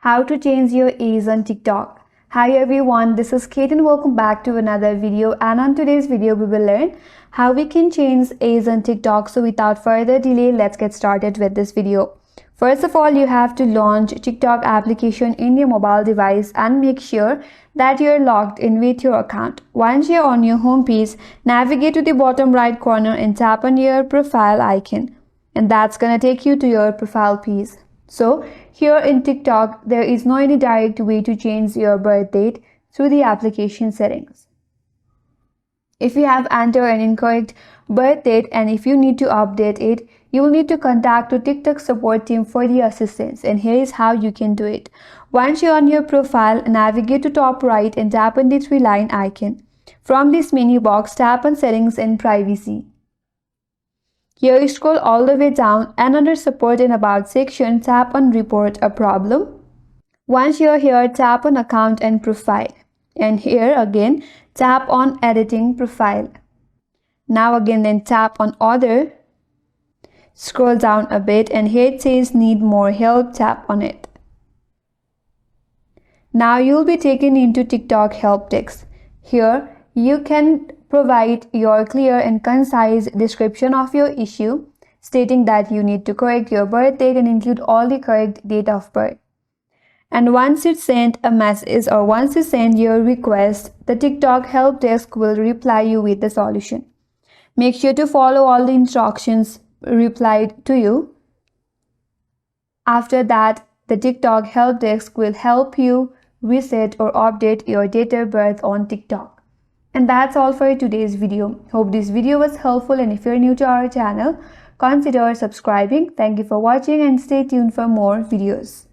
how to change your age on TikTok. Hi everyone, this is Kate and welcome back to another video, and on today's video we will learn how we can change age on TikTok. So without further delay, let's get started with this video. First of all, you have to launch TikTok application in your mobile device and make sure that you're logged in with your account. Once you're on your home page, navigate to the bottom right corner and tap on your profile icon, and that's gonna take you to your profile page. So here in TikTok, there is no any direct way to change your birth date through the application settings. If you have entered an incorrect birth date and if you need to update it, you will need to contact the TikTok support team for the assistance, and here is how you can do it. Once you're on your profile, navigate to top right and tap on the three-line icon. From this menu box, tap on Settings and Privacy. Here you scroll all the way down and under Support and About section, tap on Report a Problem. Once you're here, tap on Account and Profile. And here again, tap on Editing Profile. Now again then tap on Other. Scroll down a bit and here it says Need More Help, tap on it. Now you'll be taken into TikTok help desk. Here you can provide your clear and concise description of your issue, stating that you need to correct your birth date and include all the correct date of birth. And once you send a message or once you send your request, the TikTok help desk will reply you with the solution. Make sure to follow all the instructions replied to you. After that, the TikTok help desk will help you reset or update your date of birth on TikTok. And that's all for today's video. Hope this video was helpful, and if you're new to our channel, consider subscribing. Thank you for watching and stay tuned for more videos.